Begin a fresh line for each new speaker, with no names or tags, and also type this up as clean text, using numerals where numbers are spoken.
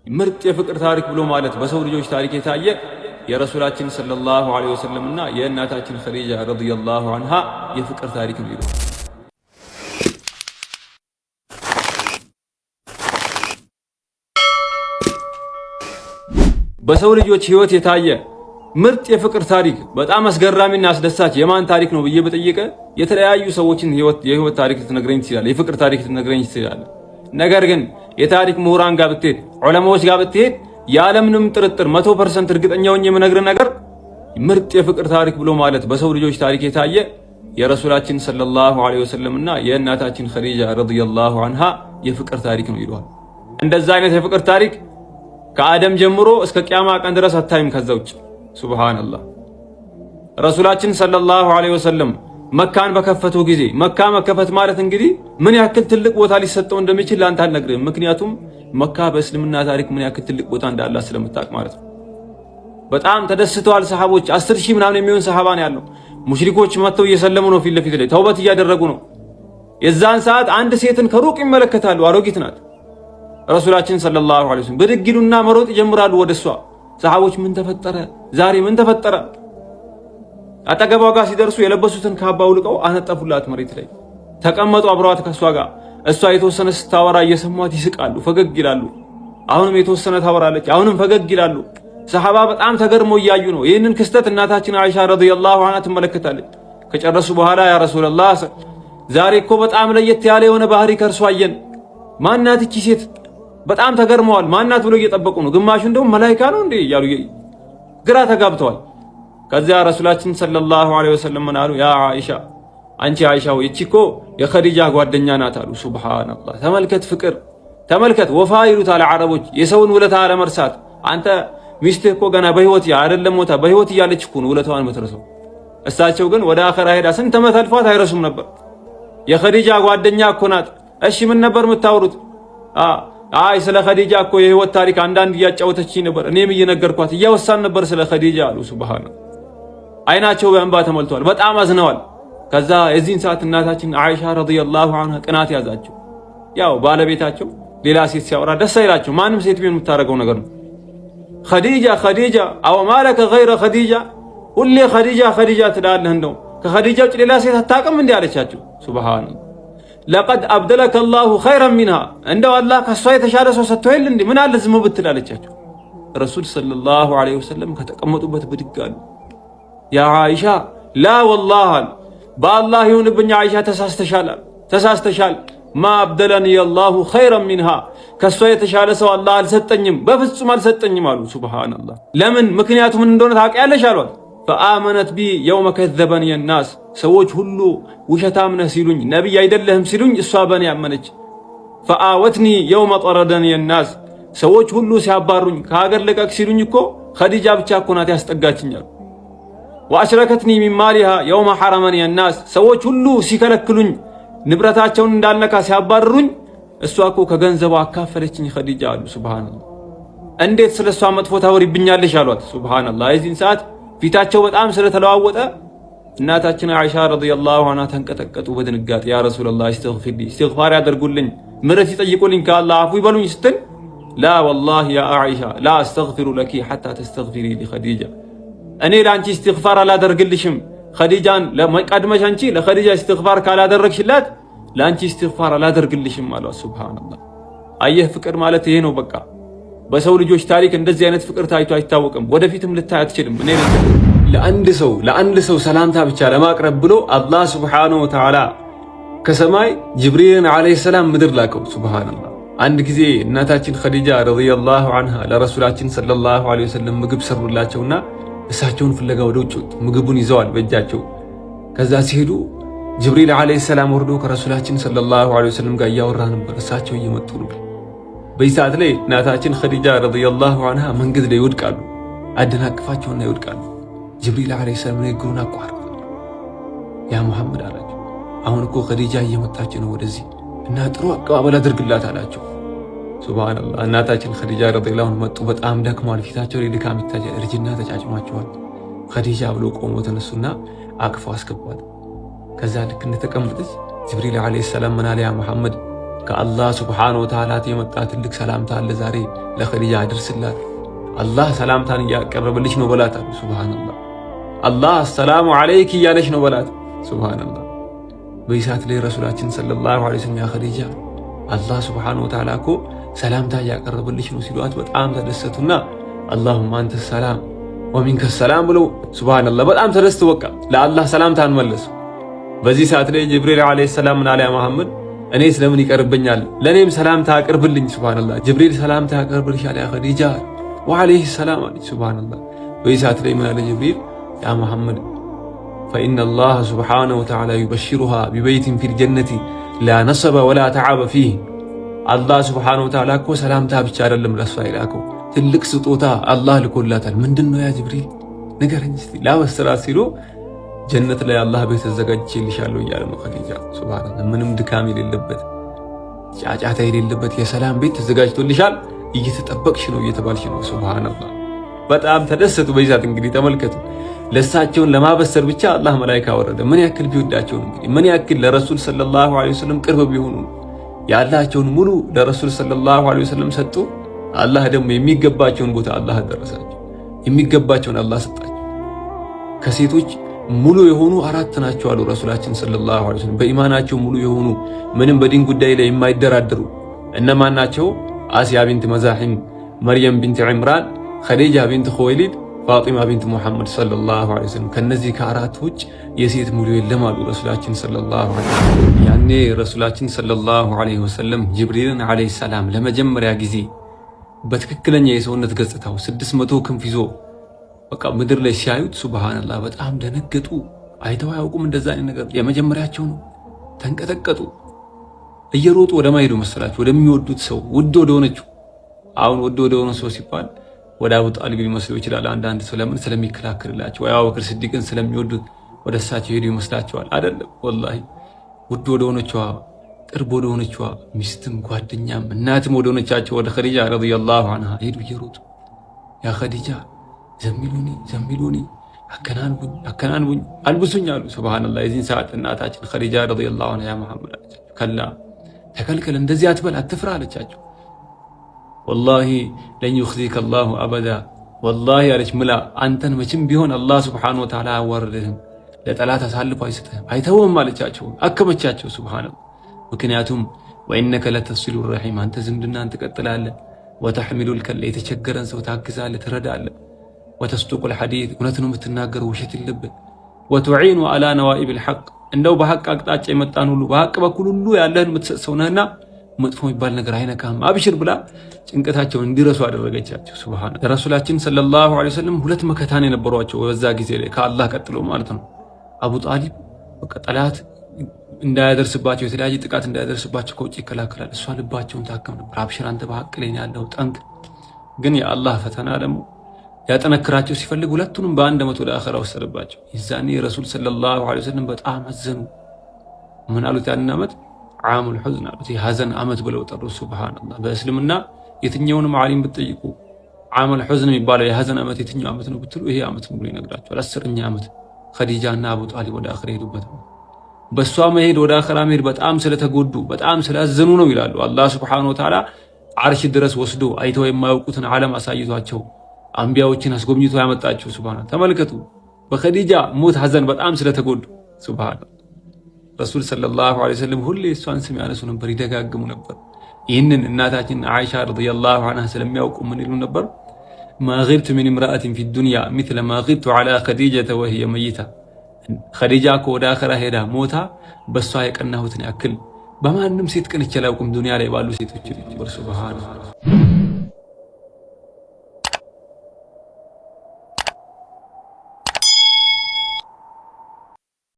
ምርጥ የፍቅር ታሪክ ብሎ ማለት በሰው ልጆች ታሪክ የታየ የረሱላችን ሰለላሁ ዐለይሂ ወሰለም እና የእናታችን ኸዲጃ ረዲየላሁ ዐንሃ የፍቅር ታሪክ ነው ይላል። በሰው ልጆች ህይወት የታየ ምርጥ የፍቅር ታሪክ በጣም አስገራሚና አስደሳች የማን ታሪክ ነው ብዬ በጠየቀ የተለያዩ ሰዎችን የህይወት ታሪክ ልትነግረኝ ትችላለህ፣ የፍቅር ታሪክ ልትነግረኝ ትችላለህ። ነገር ግን የታሪክ ምሁራን ጋር ብትሄድ፣ ዑለማዎች ጋር ብትሄድ ያለምንም ጥርጥር 100% እርግጠኛ ሆኜ የምነግርህ ነገር ምርጥ የፍቅር ታሪክ ብሎ ማለት በሰው ልጆች ታሪክ የታየ የረሱላችን ሰለላሁ ዐለይሂ ወሰለም እና የእናታችን ኸዲጃ ረዲየላሁ ዐንሃ የፍቅር ታሪክ ነው ይሏል። እንደዛ አይነት የፍቅር ታሪክ ከአደም ጀምሮ እስከ ቂያማ ቀን ድረስ አታይም ከዛ ውጭ። ሱብሃንአላህ። ረሱላችን ሰለላሁ ዐለይሂ ወሰለም መካን በከፈቱ ጊዜ መካ መከፈት ማለት እንግዲህ ምን ያክል ትልቅ ቦታ ሊሰጠው እንደሚችል ላንተ አልነግርህም። ምክንያቱም መካ በእስልምና ታሪክ ምን ያክል ትልቅ ቦታ እንዳላት ስለምታውቅ ማለት ነው። በጣም ተደስተዋል ሰሃቦች። 10,000 ምናምን የሚሆን ሰሃባ ነው ያለው። ሙሽሪኮች መጥተው እየሰለሙ ነው፣ ፊት ለፊት ላይ ተውበት እያደረጉ ነው። የዛን ሰዓት አንድ ሴትን ከሩቅ ይመለከታሉ፣ አሮጊት ናት። ረሱላችን ሰለላሁ ዐለይሂ ወሰለም ብድግ ይሉና መሮጥ ይጀምራሉ ወደሷ። ሰሃቦች ምን ተፈጠረ ዛሬ ምን ተፈጠረ? አጠገቧ ጋር ሲደርሱ የለበሱትን ካባ አውልቀው አነጠፉላት መሬት ላይ ተቀመጡ አብረዋት ከሷ ጋር። እሷ የተወሰነ ስታወራ እየሰሟት ይስቃሉ፣ ፈገግ ይላሉ። አሁንም የተወሰነ ታወራለች፣ አሁንም ፈገግ ይላሉ። ሰሃባ በጣም ተገርመው እያዩ ነው። ይህንን ክስተት እናታችን አይሻ ረዲየላሁ ዐንሃ ትመለከታለች። ከጨረሱ በኋላ ያ ረሱላህ ዛሬ እኮ በጣም ለየት ያለ የሆነ ባህሪ ከእርሷ አየን። ማናት እቺ ሴት? በጣም ተገርመዋል። ማናት ብሎ እየጠበቁ ነው። ግማሹ እንደውም መላኢካ ነው እንዴ እያሉ ግራ ተጋብተዋል። ከዚያ ረሱላችን ሰለላሁ ዐለይሂ ወሰለም ምን አሉ? ያ አይሻ፣ አንቺ አይሻ ወይ እቺ እኮ የኸዲጃ ጓደኛ ናት አሉ። ሱብሃንአላህ። ተመልከት ፍቅር፣ ተመልከት ወፋ ይሉታል አረቦች፣ የሰውን ውለታ አለመርሳት። አንተ ሚስትህ እኮ ገና በህይወት አይደለም ሞታ በህይወት እያለች እኮ ነው ውለታዋን የምትረሳው። እሳቸው ግን ወደ አኺራ ሄዳ ስንት ዓመት አልፏት አይረሱም ነበር። የኸዲጃ ጓደኛ እኮ ናት። እሺ ምን ነበር የምታወሩት? አይ ስለ ኸዲጃ እኮ የህይወት ታሪክ አንዳንድ እያጫወተችኝ ነበር፣ እኔም እየነገርኳት እያወሳን ነበር ስለ ኸዲጃ አሉ። ሱብሃንአላህ። አይናቸው በእንባ ተሞልተዋል፣ በጣም አዝነዋል። ከዛ የዚህን ሰዓት እናታችን አይሻ ረዲየላሁ ዐንሃ ቅናት ያዛቸው። ያው ባለቤታቸው ሌላ ሴት ሲያወራ ደስ አይላቸው። ማንም ሴት ቢሆን የምታደርገው ነገር ነው። ኸዲጃ ኸዲጃ አው ማለከ ገይረ ኸዲጃ፣ ሁሌ ኸዲጃ ኸዲጃ ትላለህ፣ እንደው ከኸዲጃ ውጭ ሌላ ሴት አታውቅም እንዴ አለቻቸው። ሱብሃንአላህ። ለቀድ አብደለከ አላሁ ኸይረን ሚንሃ፣ እንደው አላህ ከሷ የተሻለ ሰው ሰጥቶ የለ እንዴ? ምን አለ ዝም ብትል አለቻቸው። ረሱል ሰለላሁ ዐለይሂ ወሰለም ከተቀመጡበት ብድግ አሉ። ያ አይሻ ላ ወላሂ አሉ፣ በአላህ ይሁንብኝ አይሻ ተሳስተሻል፣ ተሳስተሻል። ማ አብደለኒ አላሁ ኸይረን ሚንሃ፣ ከሷ የተሻለ ሰው አላህ አልሰጠኝም፣ በፍጹም አልሰጠኝም አሉ። ሱብሃንአላህ። ለምን? ምክንያቱ ምን እንደሆነ ታውቂያለሽ አሏት። ፈአመነት ቢ የውመ ከዘበኒ ናስ፣ ሰዎች ሁሉ ውሸታም ነህ ሲሉኝ፣ ነቢይ አይደለህም ሲሉኝ እሷ በኔ ያመነች። ፈአወትኒ የውመ ጠረደኒ ናስ፣ ሰዎች ሁሉ ሲያባሩኝ ከሀገር ልቀቅ ሲሉኝ እኮ ኸዲጃ ብቻ እኮ ናት ያስጠጋችኛል። ወአሽረከትኒ ሚን ማሊሃ የውመ ሐረመኒ ናስ፣ ሰዎች ሁሉ ሲከለክሉኝ ንብረታቸውን እንዳልነካ ሲያባርሩኝ እሷ እኮ ከገንዘቧ አካፈለችኝ ኸዲጃ አሉ። ሱብሃንአላህ። እንዴት ስለሷ መጥፎ ታወሪብኛለሽ አሏት። ሱብሃንአላህ። የዚህን ሰዓት ፊታቸው በጣም ስለተለዋወጠ እናታችን አይሻ ረዲየላሁ ዐንሃ ተንቀጠቀጡ በድንጋጤ። ያ ረሱላህ እስተግፊሪ፣ እስትግፋር ያደርጉልኝ፣ ምሕረት ይጠይቁልኝ፣ ከአላህ አፉ ይበሉኝ ስትል ላ ወላሂ ያ አይሻ ላ አስተግፊሩ ለኪ ሐታ ተስተግፊሪ ሊኸዲጃ፣ እኔ ለአንቺ እስትግፋር አላደርግልሽም ኸዲጃን ቀድመሽ አንቺ ለኸዲጃ እስትግፋር ካላደረግሽላት ለአንቺ እስትግፋር አላደርግልሽም አሏት። ሱብሃንአላህ። አየህ ፍቅር ማለት ይሄ ነው በቃ። በሰው ልጆች ታሪክ እንደዚህ አይነት ፍቅር ታይቶ አይታወቅም፣ ወደፊትም ልታይ አትችልም። እኔ ለአንድ ሰው ሰላምታ ብቻ ለማቅረብ ብሎ አላህ ሱብሓነሁ ወተዓላ ከሰማይ ጅብሪልን ዓለይሂ ሰላም ምድር ላከው። ሱብሃንአላህ። አንድ ጊዜ እናታችን ኸዲጃ ረዲየላሁ ዐንሃ ለረሱላችን ሰለላሁ ዐለይሂ ወሰለም ምግብ ሰሩላቸውና እሳቸውን ፍለጋ ወደ ውጭ ወጡ። ምግቡን ይዘዋል በእጃቸው። ከዛ ሲሄዱ ጅብሪል ዓለይሂ ሰላም ወርዶ ከረሱላችን ሰለላሁ ዐለይሂ ወሰለም ጋር እያወራ ነበር። እሳቸው እየመጡ ነው። በዚህ ሰዓት ላይ እናታችን ኸዲጃ ረዲየላሁ ዐንሃ መንገድ ላይ ይወድቃሉ። አደናቅፋቸውና ይወድቃሉ። ጅብሪል ዓለይሂ ሰላም ንግግሩን አቋረጡ። ያ ሙሐመድ አላቸው፣ አሁን እኮ ኸዲጃ እየመጣች ነው ወደዚህ እና ጥሩ አቀባበል አድርግላት አላቸው። ሱብሃንአላህ። እናታችን ኸዲጃ ረዲየላሁ ዐንሃ መጡ። በጣም ደክመዋል። ፊታቸው ላይ ድካም ይታያል። እርጅና ተጫጭሟቸዋል። ኸዲጃ ብሎ ቆሞ ተነሱና አቅፈው አስገቧት። ከዛ ልክ እንደተቀመጠች ጅብሪል ዓለይሂ ሰላም ምን አለ? ያ ሙሐመድ ከአላህ ሱብሓነሁ ወተዓላ የመጣ ትልቅ ሰላምታ አለ። ዛሬ ለኸዲጃ አድርስላት። አላህ ሰላምታን እያቀረበልሽ ነው በላት። ሱብሃንአላህ አላህ አሰላሙ አለይኪ እያለሽ ነው በላት። ሱብሃንአላህ በዚህ ሰዓት ላይ ረሱላችን ሰለላሁ ዐለይሂ ወሰለም ያ ኸዲጃ አላህ ሱብሓነሁ ወተዓላ እኮ ሰላምታ እያቀረበልሽ ነው ሲሏት በጣም ተደሰቱና አላሁመ አንተ ሰላም ወሚንከ ሰላም ብለው ሱብሃንአላህ በጣም ተደስተው በቃ ለአላህ ሰላምታን መለሱ። በዚህ ሰዓት ላይ ጅብሪል ዐለይሂ ሰላም ምን አለ? ያ መሐመድ እኔ ስለምን ይቀርብኛል? ለኔም ሰላምታ አቅርብልኝ። ሱብሃንአላህ ጅብሪል ሰላምታ ያቀርብልሻል ያ ኸዲጃ ወዐለይሂ ሰላም አለች። ሱብሃንአላህ በዚህ ሰዓት ላይ ምን አለ ጅብሪል? ያ መሐመድ ፈኢነላህ ሱብሓነሁ ወተዓላ ዩበሽሩሃ ቢበይቲን ፊል ጀነቲ ላ ነሰበ ወላ ተዓበ ፊህ። አላህ ሱብሓነሁ ወተዓላ እኮ ሰላምታ ብቻ አይደለም ለሷ ይላከው ትልቅ ስጦታ አላህ ልኮላታል። ምንድነው ያ ጅብሪል ንገረኝ እስቲ ላበስራት ሲሉ ጀነት ላይ አላህ ቤት ተዘጋጅቼልሻለሁ እያለ ነው ኸዲጃ። ሱብሃንአላህ ምንም ድካም የሌለበት ጫጫታ የሌለበት የሰላም ቤት ተዘጋጅቶልሻል፣ እየተጠበቅሽ ነው እየተባልሽ ነው። ሱብሃንአላህ በጣም ተደሰቱ። በይዛት እንግዲህ ተመልከቱ፣ ለሳቸውን ለማበሰር ብቻ አላህ መላእክት አወረደ። ምን ያክል ቢወዳቸው ነው እንግዲህ ምን ያክል ለረሱል ሰለላሁ ዐለይሂ ወሰለም ቅርብ ቢሆኑ ያላቸውን ሙሉ ለረሱል ሰለላሁ ዐለይሂ ወሰለም ሰጡ። አላህ ደግሞ የሚገባቸውን ቦታ አላህ አደረሳቸው፣ የሚገባቸውን አላህ ሰጣቸው። ከሴቶች ሙሉ የሆኑ 4 ናቸው አሉ ረሱላችን ሰለላሁ ዐለይሂ ወሰለም። በኢማናቸው ሙሉ የሆኑ ምንም በዲን ጉዳይ ላይ የማይደራደሩ እነማን ናቸው? አሲያ ቢንት መዛሂም፣ መርየም ቢንት ዒምራን፣ ኸዲጃ ቢንት ኹወይሊድ፣ ፋጢማ ቢንት ሙሐመድ ሰለላሁ ዐለይሂ ወሰለም። ከነዚህ ከአራት ውጭ የሴት ሙሉ የለም አሉ ረሱላችን ሰለላሁ ዐለይሂ ወሰለም። ያኔ ረሱላችን ሰለላሁ ዐለይሂ ወሰለም ጅብሪልን ዐለይሂ ሰላም ለመጀመሪያ ጊዜ በትክክለኛ የሰውነት ገጽታው 600 ክንፍ ይዞ በቃ ምድር ላይ ሲያዩት ሱብሃንአላህ በጣም ደነገጡ። አይተው አያውቁም እንደዛ አይነት ነገር፣ የመጀመሪያቸው ነው። ተንቀጠቀጡ። እየሮጡ ወደ ማይዱ መሰላቸው ወደሚወዱት ሰው ውድ ወደ ሆነችው። አሁን ውድ ወደ ሆነ ሰው ሲባል ወደ አቡ ጣሊብ ሊመስለው ይችላል። አንዳንድ ሰው ለምን ስለሚከላከልላቸው ወይ አቡበክር ሲዲቅን ስለሚወዱት ወደ እሳቸው ሄዱ ይመስላቸዋል። አይደለም ወላሂ ውድ ወደ ሆነችዋ ቅርብ ወደ ሆነችዋ ሚስትም ጓደኛም እናትም ወደ ሆነቻቸው ወደ ኸዲጃ ረዲየላሁ ዐንሃ ሄዱ እየሮጡ ያ ኸዲጃ ዘሚሉኒ አከናንቡኝ አልብሱኝ አሉ። ሱብሃንአላህ የዚህን ሰዓት እናታችን ኸዲጃ ረዲየላሁ ዐንሃ ያ መሐመድ አለቻቸው፣ ከላ ተከልከል፣ እንደዚህ አትበል፣ አትፍራ አለቻቸው። ወላሂ ለን ዩኽዚከ አላሁ አበዳ፣ ወላሂ አለች ምላ አንተን መቼም ቢሆን አላህ ሱብሓነሁ ወተዓላ አያዋርድህም፣ ለጠላት አሳልፎ አይሰጥህም፣ አይተውም አለቻቸው። አከመቻቸው። ሱብሃንአላህ ምክንያቱም ወኢነከ ለተሲሉ ረሒም፣ አንተ ዝምድናን ትቀጥላለህ፣ ወተሕሚሉል ከለ፣ የተቸገረን ሰው ታግዛለህ፣ ትረዳለህ፣ ወተስዱቁል ሐዲስ፣ እውነት ነው የምትናገረው ውሸት የለብህ፣ ወቱዒኑ ዐላ ነዋኢብል ሐቅ፣ እንደው በሐቅ አቅጣጫ የመጣን ሁሉ በሐቅ በኩል ሁሉ ያለህን የምትሰጥ ሰው ነህና መጥፎ የሚባል ነገር አይነካም፣ አብሽር ብላ ጭንቀታቸውን እንዲረሱ አደረገቻቸው። ሱብሃንአላህ ለረሱላችን ሰለላሁ ዐለይሂ ወሰለም 2 መከታን የነበሯቸው በዛ ጊዜ ላይ ከአላህ ቀጥሎ ማለት ነው። አቡ ጣሊብ በቃ ጠላት እንዳያደርስባቸው የተለያየ ጥቃት እንዳያደርስባቸው ከውጭ ይከላከላል። እሷ ልባቸውን ታከም ነበር። አብሽር አንተ በሐቅ ላይ ያለው ጠንቅ። ግን የአላህ ፈተና ደግሞ ያጠነክራቸው ሲፈልግ ሁለቱንም በአንድ ዓመት ወደ አኺራ ወሰደባቸው። የዛኔ ረሱል ሰለላሁ ዐለይሂ ወሰለም በጣም አዘኑ። ምን አሉት? ያንን ዓመት ዓሙል ሑዝን አሉት፣ የሐዘን ዓመት ብለው ጠሩት። ሱብሃንአላህ በእስልምና የትኛውንም ዓሊም ብትጠይቁ ዓሙል ሑዝን የሚባለው የሐዘን ዓመት የትኛው ዓመት ነው ብትሉ ይሄ ዓመት ነው ብሎ ይነግራቸዋል። 10ኛ ዓመት ኸዲጃና አቡ ጣሊብ ወደ አኺራ ሄዱበት። በሷ መሄድ ወደ አኺራ መሄድ በጣም ስለተጎዱ በጣም ስላዘኑ ነው ይላሉ። አላህ ሱብሓነሁ ወተዓላ ዓርሽ ድረስ ወስዶ አይተው የማያውቁትን ዓለም አሳይቷቸው አንቢያዎችን አስጎብኝቶ ያመጣቸው። ሱብሃንአላህ ተመልከቱ። በኸዲጃ ሞት ሐዘን በጣም ስለተጎዱ ሱብሃንአላህ ረሱል ሰለላሁ ዐለይሂ ወሰለም ሁሌ እሷን ስም ያነሱ ነበር፣ ይደጋግሙ ነበር። ይህንን እናታችን አይሻ ረዲየላሁ ዐንሃ ስለሚያውቁ ምን ይሉ ነበር? ማ ጊብቱ ሚን እምረአቲን ፊ ዱንያ ሚስለ ማ ጊብቱ ዐላ ኸዲጀተ ወሂየ መይታ። ኸዲጃ እኮ ወደ አኺራ ሄዳ ሞታ በሷ የቀናሁትን ያክል በማንም ሴት ቀንቼ አላውቅም ዱንያ ላይ ባሉ ሴቶች። ሱብሃንአላህ